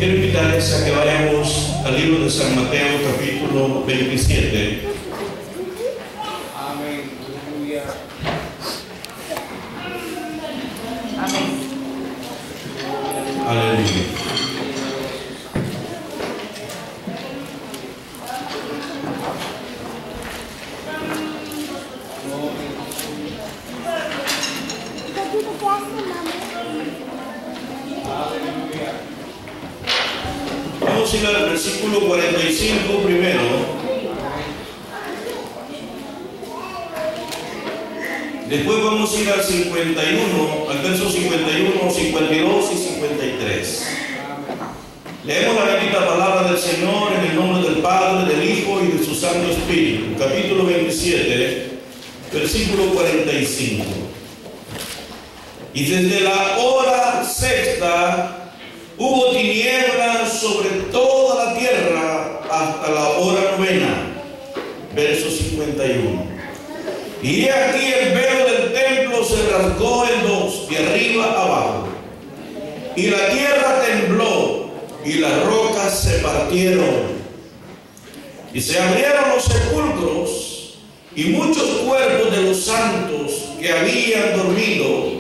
Quiero invitarles a que vayamos al libro de San Mateo, capítulo 27. Amén. Aleluya. Amén. Aleluya. Vamos a ir al versículo 45 primero. Después vamos a ir al 51, al verso 51, 52 y 53. Leemos la bendita palabra del Señor en el nombre del Padre, del Hijo y de su Santo Espíritu. Capítulo 27, versículo 45. Y desde la hora sexta hubo tinieblas sobre toda la tierra hasta la hora novena. Verso 51. Y he aquí el velo del templo se rasgó en dos, de arriba abajo. Y la tierra tembló, y las rocas se partieron. Y se abrieron los sepulcros, y muchos cuerpos de los santos que habían dormido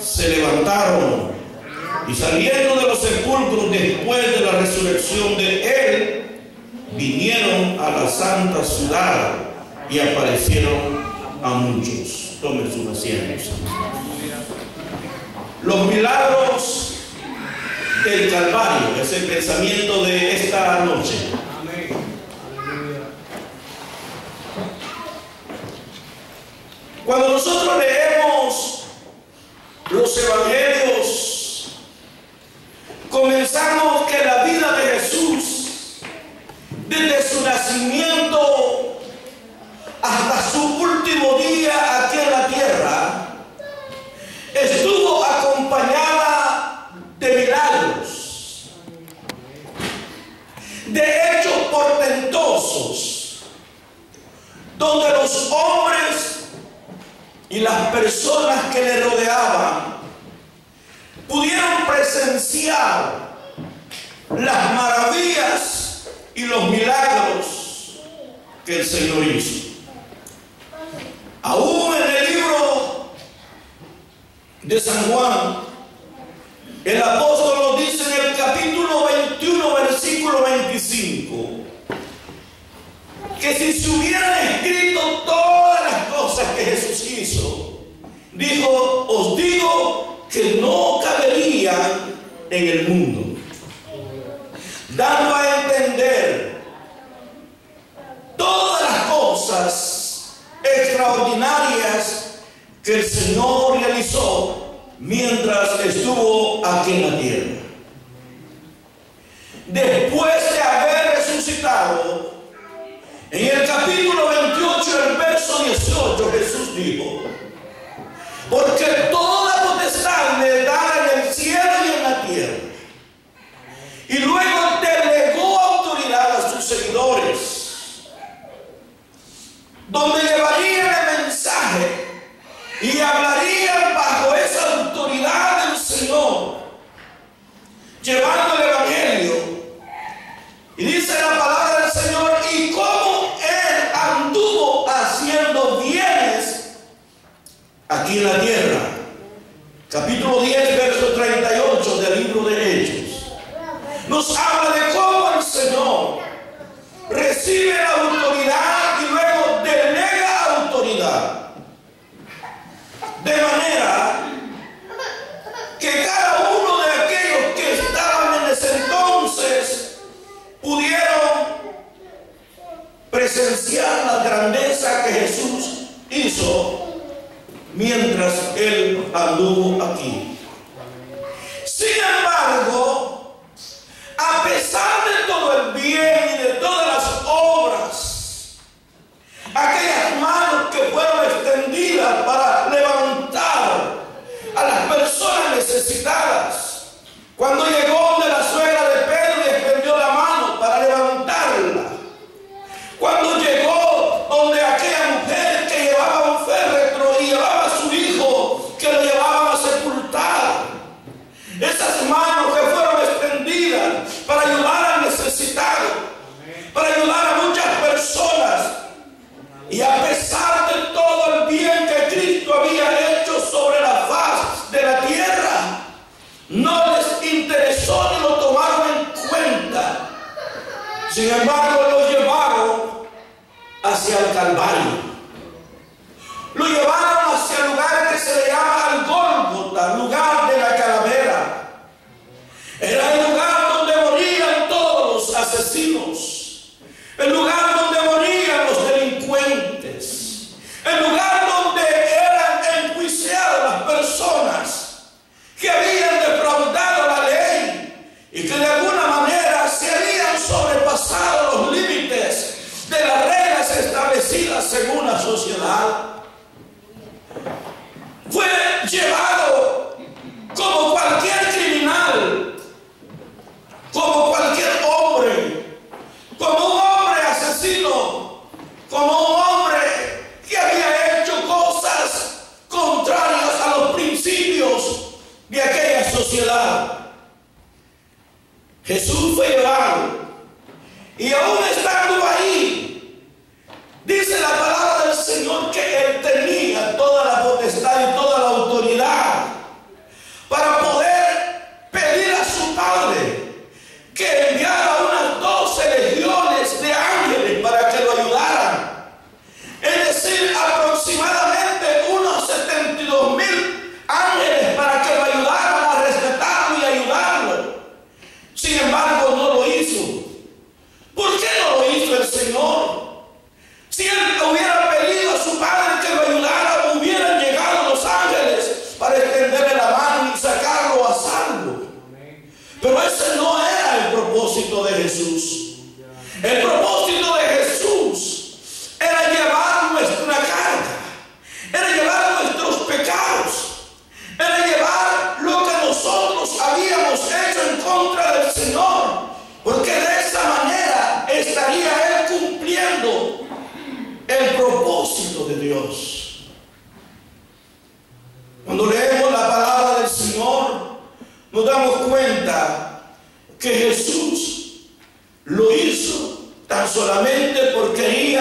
se levantaron. Y saliendo de los sepulcros después de la resurrección de él, vinieron a la santa ciudad y aparecieron a muchos. Tomen sus asientos. Los milagros del Calvario es el pensamiento de esta noche. Cuando nosotros leemos los evangelios, comenzamos que la vida de Jesús, desde su nacimiento hasta su último día aquí en la tierra, estuvo acompañada de milagros, de hechos portentosos, donde los hombres y las personas que le rodeaban pudieron presenciar las maravillas y los milagros que el Señor hizo. Aún en el libro de San Juan, el apóstol nos dice en el capítulo 21, versículo 25, que si se hubieran escrito todas las cosas que Jesús hizo, dijo, os digo que no caberían en el mundo, dando a entender todas las cosas extraordinarias que el Señor realizó mientras estuvo aquí en la tierra. Después de haber resucitado, en el capítulo 28, el verso 18, Jesús dijo, porque toda potestad le da en el cielo y en la tierra. Y luego delegó autoridad a sus seguidores, donde llevarían el mensaje y hablarían bajo esa autoridad del Señor, llevando el evangelio. Y dice la palabra del Señor, y cómo él anduvo haciendo bienes aquí en la tierra. Capítulo 10, verso 38 del libro de Hechos. Nos habla de cómo el Señor recibe la autoridad y luego delega autoridad. De manera que cada uno de aquellos que estaban en ese entonces pudieron presenciar la grandeza que Jesús hizo mientras él anduvo aquí. Sin embargo, a pesar de todo el bien y de todas las obras, aquellas manos que fueron extendidas para levantar a las personas necesitadas, cuando llegó de la suegra de Pedro y extendió la mano para levantarla, cuando llegó donde aquella mujer que llevaba un féretro y llevaba a su hijo que lo llevaban a sepultar, esas manos que fueron Sin embargo, lo llevaron hacia el Calvario. Lo llevaron hacia el lugar que se le llama el Gólgota, lugar de la calavera. Era el lugar donde morían todos los asesinos, el lugar donde morían los delincuentes, el lugar donde eran enjuiciadas las personas que habían defraudado la ley y que de alguna manera se habían sobrepasado los límites de las reglas establecidas según la sociedad. Fue llevado como cualquier criminal, como cualquier hombre, como un hombre asesino, como un hombre que había hecho cosas contrarias a los principios de aquella sociedad. Jesús fue llevado, y aún estando ahí, dice la palabra del Señor que Él tenía toda la potestad y toda la autoridad para poder pedir a su Padre que enviara unas 12 legiones de ángeles para que lo ayudaran. Es decir, aproximadamente unos 72,000 ángeles para que lo ayudaran a rescatarlo y ayudarlo. Sin embargo, no lo hizo. ¿Por qué no lo hizo el Señor? Si Él hubiera pedido a su Padre que lo ayudara, hubieran llegado los ángeles para extenderle la mano y sacarlo a salvo. Pero ese no era el propósito de Jesús. El propósito de Jesús era llevar nuestra carga, era llevar nuestros pecados, era llevar lo que nosotros habíamos hecho en contra del Señor, porque de esa manera estaría Él cumpliendo el propósito de Dios. Cuando leemos la palabra del Señor, nos damos cuenta que Jesús lo hizo tan solamente porque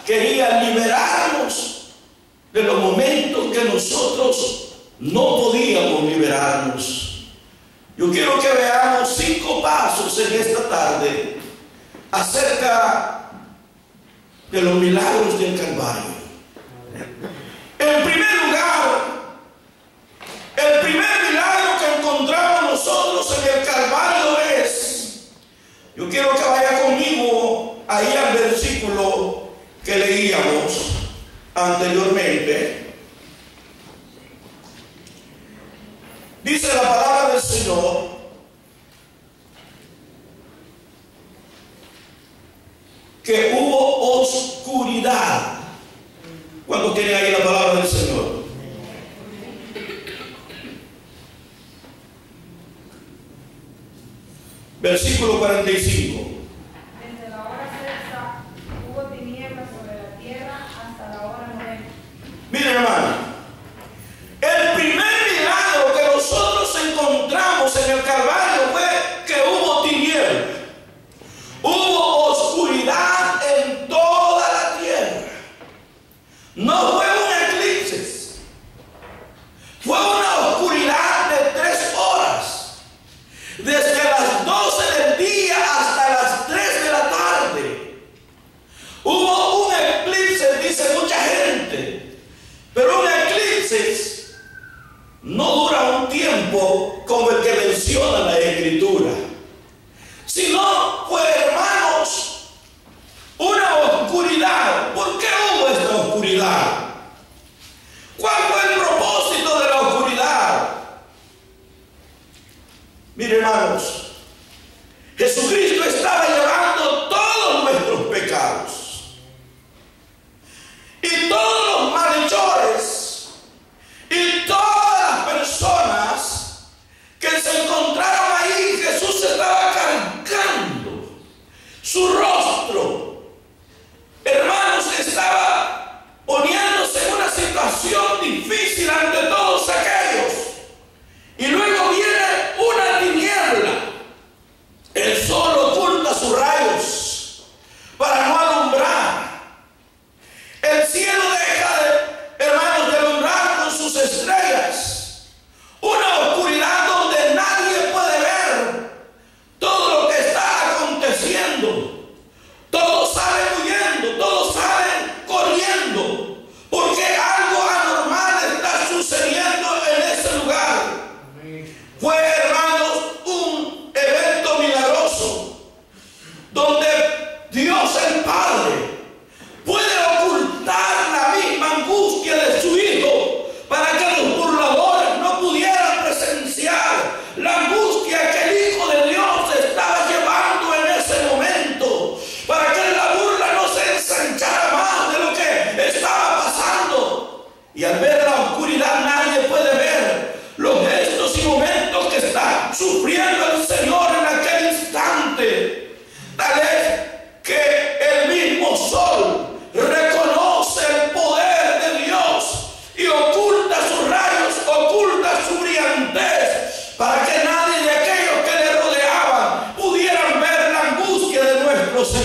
quería liberarnos de los momentos que nosotros no podíamos liberarnos. Yo quiero que veamos 5 pasos en esta tarde acerca de los milagros del Calvario. En primer lugar, el primer milagro que encontramos nosotros en el Calvario es, yo quiero que vaya conmigo ahí al versículo que leíamos anteriormente. Dice la palabra del Señor que hubo oscuridad. ¿Cuántos tienen ahí la palabra del Señor? Versículo 45. Desde la hora sexta hubo tinieblas sobre la tierra hasta la hora 9. Miren, hermano, el primer milagro que nosotros encontramos en el Calvario fue que hubo tinieblas. Hubo oscuridad en toda la tierra. No fue un eclipse, fue una oscuridad de 3 horas, desde las 12 del día hasta las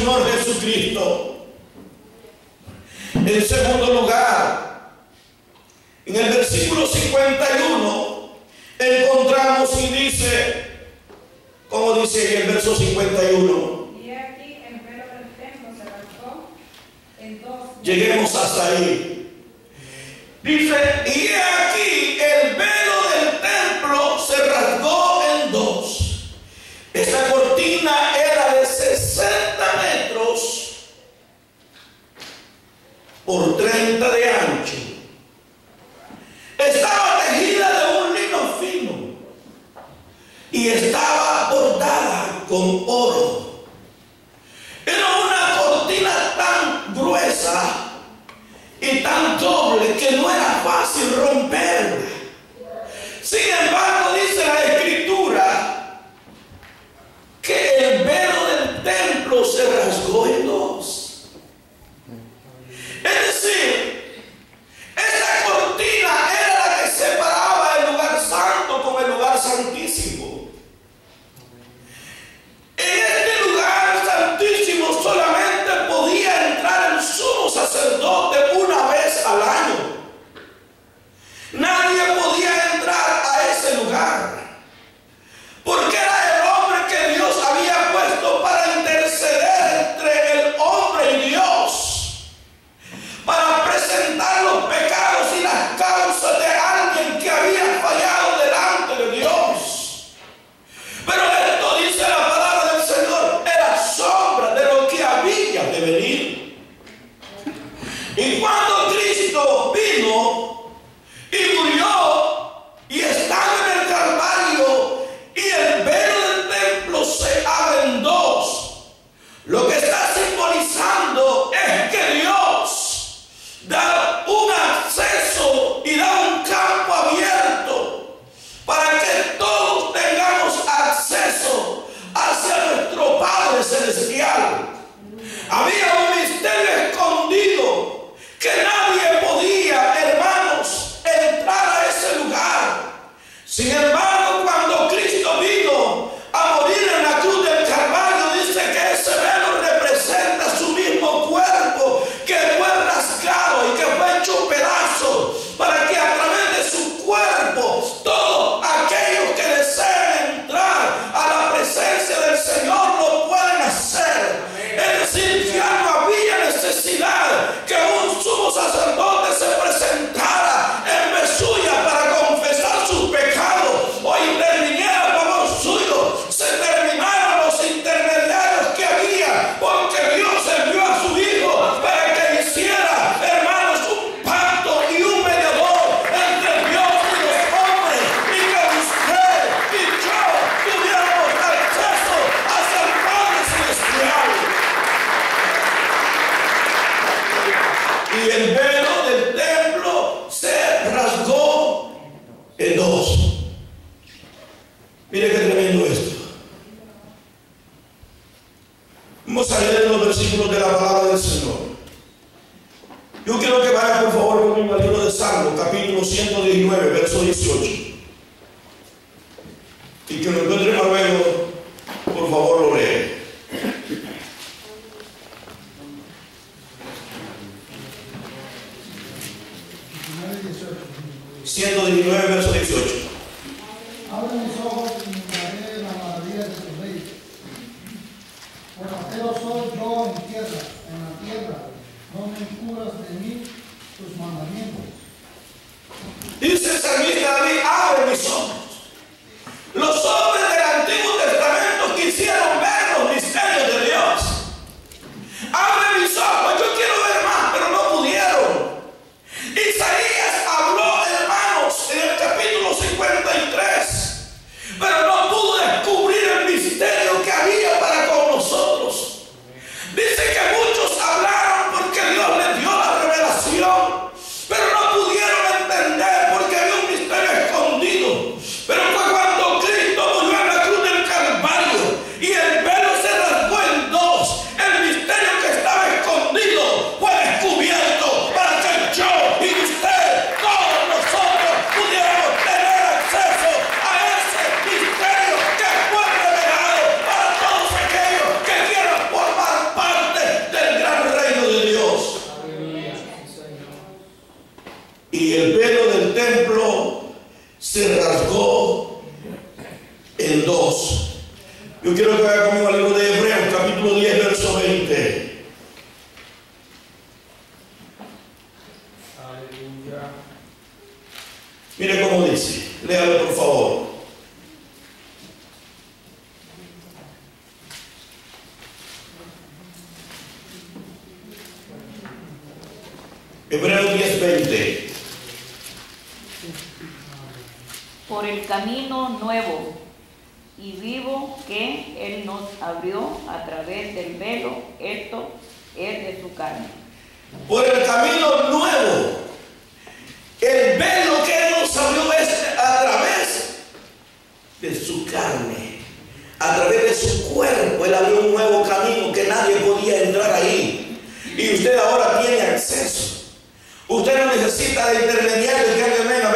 Señor Jesucristo. En segundo lugar, en el versículo 51 encontramos y dice, como dice en el verso 51. Y aquí el velo del templo se rasgó en dos. Lleguemos hasta ahí. Dice, y aquí el velo del templo se rasgó en dos. Esta cortina era de 60 metros por 30 de ancho. Estaba tejida de un lino fino y estaba bordada con oro. Era una cortina tan gruesa y tan doble que no era fácil romperla. Sin embargo, dice la Escritura que el velo del templo se rasgó en dos. Es decir, esta cortina era la que separaba el lugar santo con el lugar santísimo. En este lugar santísimo solamente podía entrar el sumo sacerdote una vez al año. Nadie podía entrar a ese lugar, porque era el hombre que Dios había puesto para interceder entre el hombre y Dios, para presentar los pecados y las causas de alguien que había fallado delante de Dios. Pero esto, dice la palabra del Señor, era sombra de lo que había de venir. Y cuando Cristo vino y murió y estaba en el Calvario y el velo del templo se abre en dos, lo que está simbolizando es que Dios da un acceso y da un campo abierto para que todos tengamos acceso hacia nuestro Padre Celestial. Había un misterio escondido que nadie podía, hermanos, entrar a ese lugar. Sin embargo, cuando Cristo vino a morir en la cruz del Calvario, dice que ese velo representa su mismo cuerpo, que fue rasgado y que fue hecho pedazos, para que a través de su cuerpo todos aquellos que deseen entrar a la presencia del Señor lo pueden hacer. Es decir, ya no había necesidad que un sumo sacerdote se presentara en vez suya para confesar sus pecados o interviniera a favor suyo. Se terminaron los intermediarios que había, porque Dios envió a su Hijo para que hiciera, hermanos, un pacto y un mediador entre Dios y los hombres, y que usted y yo tuviéramos acceso hacia el Padre Celestial. Y el velo del templo se rasgó en dos. Mire qué tremendo esto. Vamos a leer los versículos de la palabra del Señor. Yo quiero que vaya por favor conmigo al libro de Salmo, capítulo 119, verso 18. Y que lo encuentre más luego, por favor lo lee. 119, verso 18. Abre mis ojos y miraré la maravilla de tu ley. Forastero soy yo en la tierra, no me encubras de mí tus mandamientos. Dice el salmista David, abre mis ojos. Los hombres del Antiguo Testamento quisieron ver los misterios de Dios. Abre mis ojos, yo quiero ver más, pero no pudieron. Isaías habló, hermanos, en el capítulo 53, pero no pudo descubrir el misterio que había para con nosotros. Dice que muchos hablaron porque Dios les dio la revelación, pero no pudieron entender porque había un misterio quiero que vaya conmigo al libro de Hebreos, capítulo 10, verso 20. Aleluya. Mire cómo dice. Léalo, por favor. Hebreos 10, 20. Por el camino nuevo y vivo que Él nos abrió a través del velo, esto es de su carne. Por el camino nuevo, el velo que Él nos abrió es a través de su carne, a través de su cuerpo. Él abrió un nuevo camino que nadie podía entrar ahí, y usted ahora tiene acceso. Usted no necesita de intermediarios que alguien venga,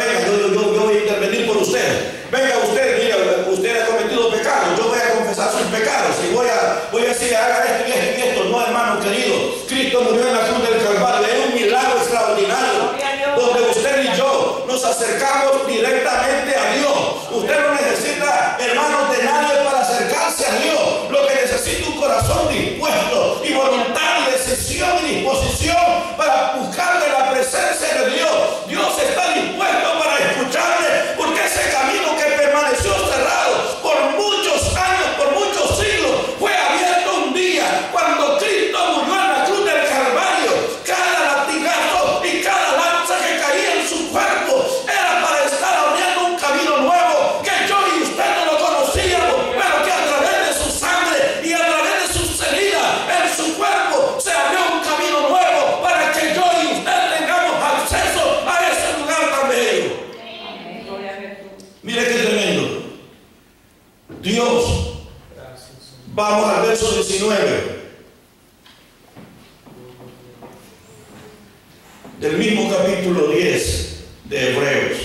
yo voy a intervenir por usted. Venga usted, mira, usted ha cometido pecados, yo voy a confesar sus pecados y voy a decir, haga esto y esto y esto. No, hermano querido, Cristo murió en la cruz del Calvario, es un milagro extraordinario, donde usted y yo nos acercamos directamente a Dios. Usted no necesita, hermanos, de nadie para acercarse a Dios. Lo que necesita es un corazón dispuesto y voluntad y decisión y disposición para buscarle la presencia de Dios. Dios está dispuesto para escucharle, porque ese camino que permaneció cerrado por muchos años, por muchos siglos, fue abierto un día cuando Cristo murió en la cruz del Calvario. Cada latigazo y cada lanza que caía en su cuerpo era para estar abriendo un camino nuevo que yo y usted no lo conocíamos, pero que a través de su sangre y a través de sus heridas en su cuerpo se abrió un camino nuevo para que yo y usted tengamos acceso a ese lugar tan bello. Mire qué tremendo. Dios, vamos al verso 19 del mismo capítulo 10 de Hebreos.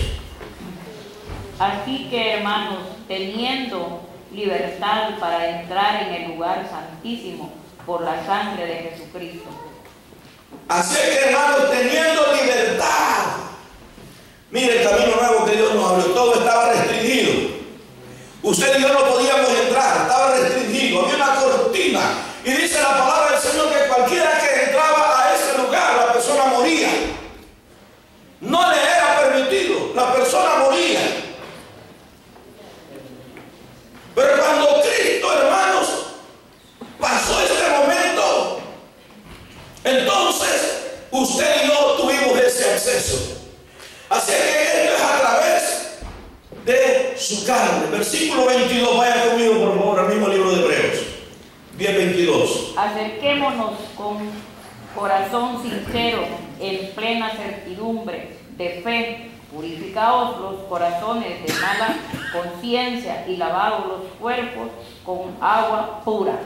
Así que, hermanos, teniendo libertad para entrar en el lugar santísimo por la sangre de Jesucristo. Así que, hermanos, teniendo libertad. Mire el camino nuevo que Dios nos abrió. Todo estaba restringido. Usted y yo no podíamos entrar, estaba restringido, había una cortina. Y dice la palabra del Señor que cualquiera que entraba a ese lugar, la persona moría. No le era permitido, la persona moría. Pero cuando Cristo, hermanos, pasó este momento, entonces usted y yo tuvimos ese acceso. Así que esto es a través de su carne. Versículo 22, vaya conmigo por favor al mismo libro de Hebreos 10:22. Acerquémonos con corazón sincero, en plena certidumbre de fe, purificaos los corazones de mala conciencia y lavaos los cuerpos con agua pura.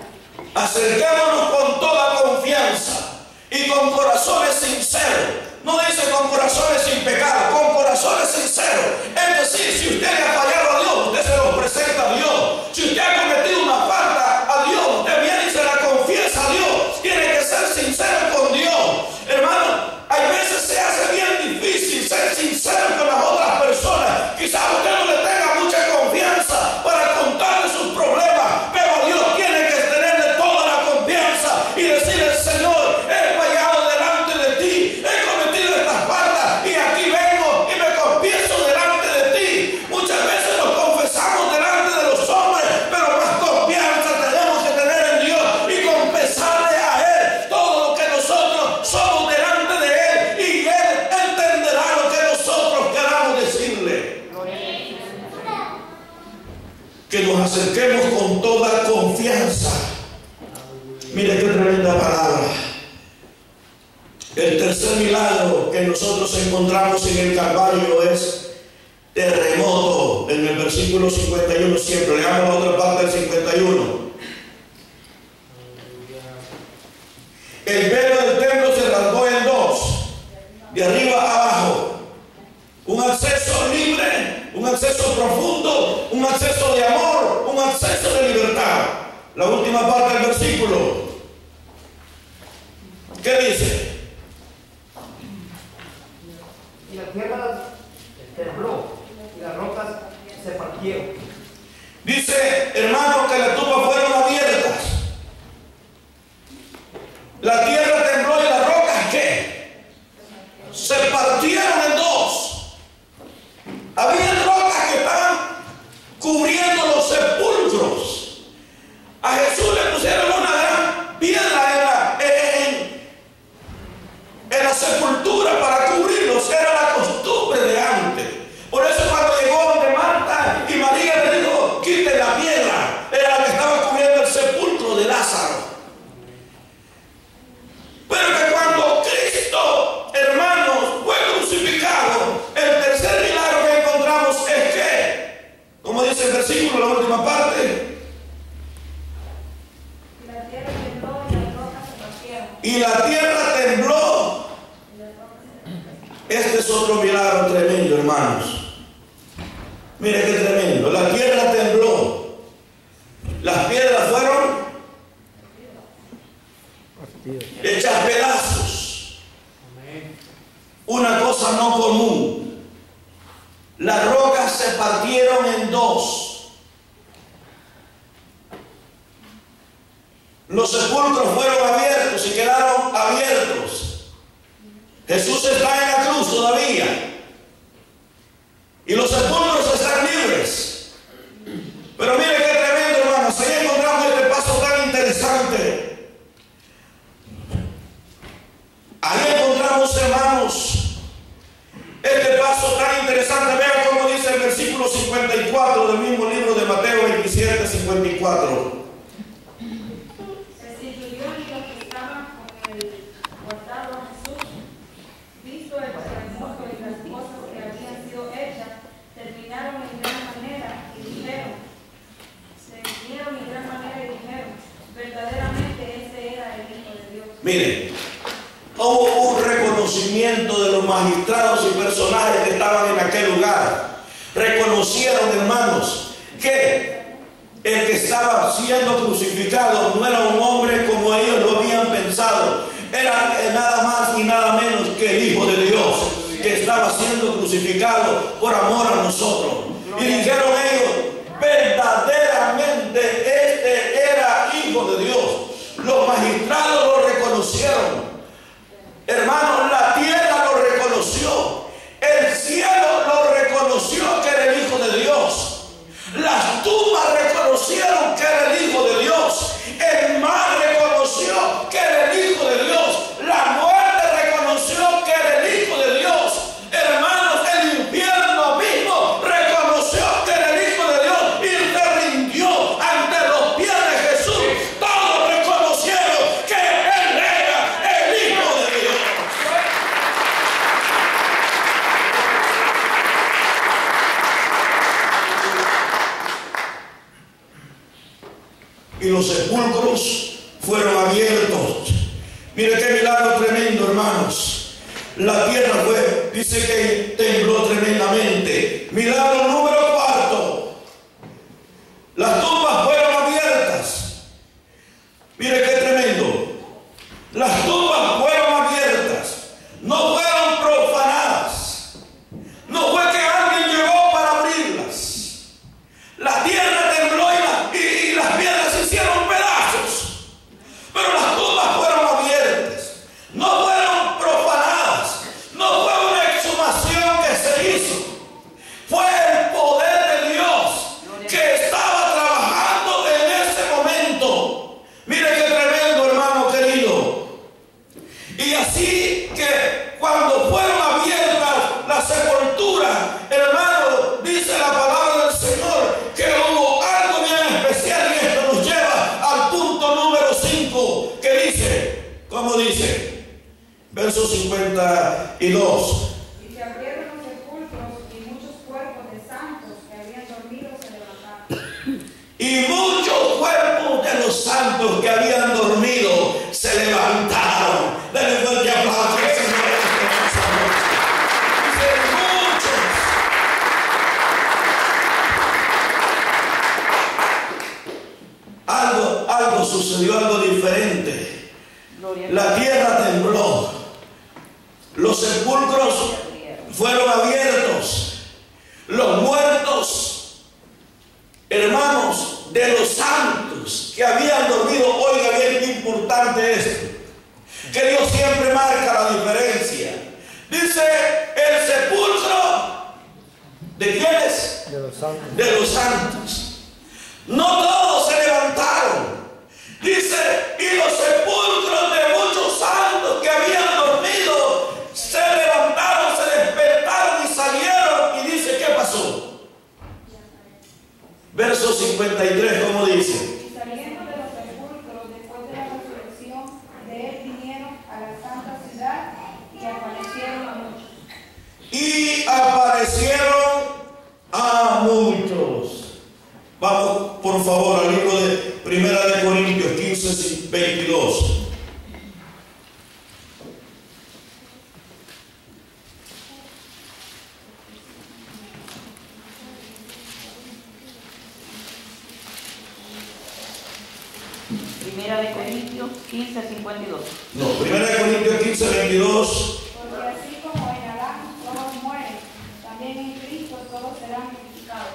Acerquémonos con toda confianza y con corazones sinceros. No dice con corazones sin pecado, con corazones sinceros. Es decir, si usted le ha fallado a Dios, usted se lo presenta a Dios. Si usted ha cometido una falta a Dios, usted viene y se la confiesa a Dios. Tiene que ser sincero con Dios. Hermano, hay veces se hace bien difícil ser sincero con las otras personas. Quizás usted no le tenga mucha confianza para contarle sus problemas, pero Dios tiene que tenerle toda la confianza y decirle: Señor, he fallado delante de ti, he cometido estas faltas y aquí vengo y me confieso delante de ti. Muchas veces nos confesamos delante de los hombres, pero más confianza tenemos que tener en Dios y confesarle a Él todo lo que nosotros somos delante de Él, y Él entenderá lo que nosotros queramos decirle. Que nos acerquemos con toda confianza. Mire qué tremenda palabra. El tercer milagro que nosotros encontramos en el Calvario es terremoto. En el versículo 51 siempre. Leamos la otra parte del 51. El velo del templo se rasgó en dos, de arriba a abajo. Un acceso libre, un acceso profundo, un acceso de amor, un acceso de libertad. La última parte del versículo, ¿qué dice? Y la tierra tembló y las rocas se partieron. Dice, hermano, que las tumbas fueron abiertas y la tierra tembló. Este es otro milagro tremendo, hermanos. Mire qué tremendo. La tierra tembló. Las piedras fueron hechas pedazos. Una cosa no común. Las rocas se partieron en dos. Los sepulcros fueron abiertos y quedaron abiertos. Jesús está en la cruz todavía. Y los sepulcros están libres. Pero mire qué tremendo, hermanos. Ahí encontramos este paso tan interesante. Ahí encontramos, hermanos, este paso tan interesante. Vean cómo dice el versículo 54 del mismo libro de Mateo 27, 54. Miren, hubo un reconocimiento de los magistrados y personajes que estaban en aquel lugar. Reconocieron, hermanos, que el que estaba siendo crucificado no era un hombre como ellos lo habían pensado. Era nada más y nada menos que el Hijo de Dios, que estaba siendo crucificado por amor a nosotros. Y dijeron ellos, verdaderamente este era Hijo de Dios. Los magistrados lo reconocieron. Hermanos, la tierra lo reconoció. El cielo lo reconoció que era el Hijo de Dios. Las tumbas reconocieron que era el Hijo de Dios. El mar reconoció que era el Hijo de Dios. La muerte reconoció que era el Hijo de Dios. Hermanos, el infierno mismo reconoció que era el Hijo de Dios y se rindió ante los pies de Jesús. Todos reconocieron que Él era el Hijo de Dios. Y los sepulcros fueron abiertos. Mire qué milagro tremendo, hermanos. La tierra dice que tembló tremendamente. Milagro número 4. Las tumbas fueron abiertas. Mire qué tremendo. Las tumbas fueron abiertas. No fueron profanadas. No fue que alguien llegó para abrirlas. La tierra tembló y las piedras se hicieron pedazos. Pero las tumbas fueron abiertas. No fueron profanadas. No fue una exhumación que se hizo. Fue el poder de Dios que estaba trabajando en ese momento. Mire qué tremendo, hermano querido. Y así que cuando fueron abiertas las sepulturas, hermano, dice la palabra del Señor que hubo algo bien especial, y esto nos lleva al punto número 5, que dice, ¿cómo dice? Verso 52. Y se abrieron los sepulcros y muchos cuerpos de santos que habían dormido se levantaron. Y muchos cuerpos de los santos que habían dormido se levantaron. Denle un fuerte aplauso al Señor. Dice muchos. Algo sucedió, algo diferente. La tierra tembló. Los sepulcros fueron abiertos. Los muertos, hermanos, de los santos que habían dormido. Oiga bien qué importante es esto, que Dios siempre marca la diferencia. Dice, el sepulcro, ¿de quiénes? De los santos. De los santos. No todos se levantaron. Dice, y los sepulcros de muchos santos que habían dormido se levantaron, se despertaron y salieron. Y dice, ¿qué pasó? Verso 53, ¿cómo dice? Y saliendo de los sepulcros después de la resurrección de él vinieron a la santa ciudad y aparecieron a muchos. Y aparecieron a muchos. Vamos por favor al libro de Primera de Corintios 15, 22. Primera de Corintios 15, 52. No, 1 Corintios 15, 22. Porque así como en Adán todos mueren, también en Cristo todos serán vivificados.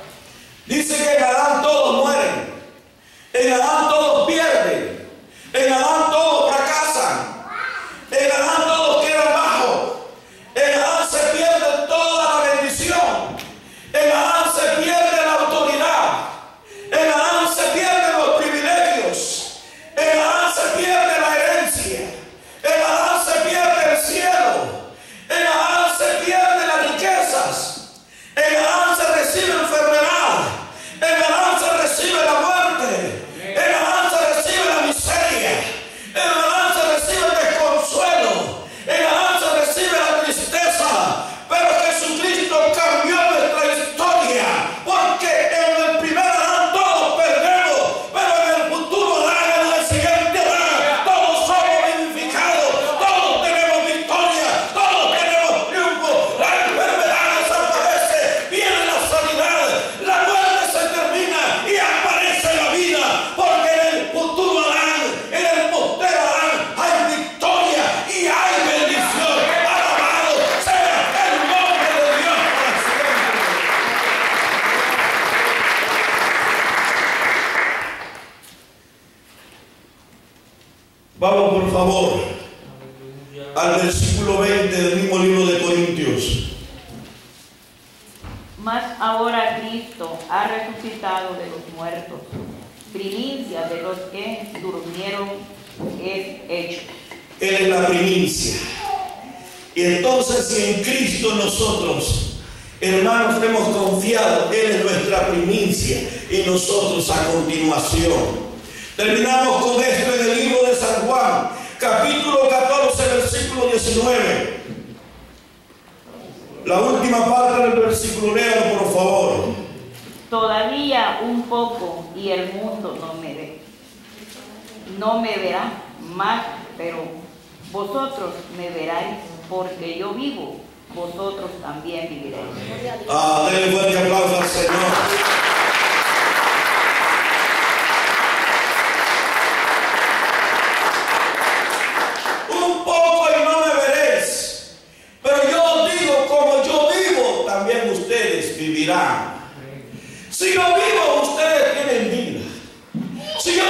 Dice que en Adán todos mueren, en Adán todos pierden, en Adán todos fracasan, en Adán todos quedan bajo, en Adán se pierde toda la bendición, en Adán se pierde la autoridad, en Adán se pierden los privilegios, en Adán se pierde la herencia, en Adán se pierde el cielo, en Adán se pierden las riquezas, en Adán se recibe enfermedad, en Adán se recibe la muerte, en Adán se recibe la miseria, en Adán se recibe el desconsuelo, en Adán se recibe la tristeza. Pero Jesucristo cambió nuestra historia, porque en el primer Adán todos perdemos, pero en el futuro Adán, en el siguiente Adán, todos somos vivificados, todos tenemos victoria, todos tenemos triunfo, la enfermedad desaparece, viene la sanidad, la muerte se termina y aparece la vida, porque en el futuro Adán, en el postero Adán, hay victoria y hay bendición. Alabado sea el nombre de Dios para siempre. Vamos por favor al versículo 20 del mismo libro de Corintios. Mas ahora Cristo ha resucitado de los muertos, primicia de los que durmieron es hecho. Él es la primicia. Y entonces, si en Cristo nosotros, hermanos, hemos confiado, Él es nuestra primicia y nosotros a continuación. Terminamos con esto en el libro de San Juan, capítulo 14, versículo 19. La última parte del versículo, léalo por favor. Todavía un poco y el mundo no me verá más, pero vosotros me veráis, porque yo vivo, vosotros también viviréis. Denle fuerte aplauso al Señor. Un poco y no me veréis, pero yo os digo, como yo vivo, también ustedes vivirán. Si yo vivo, ustedes tienen vida. Si yo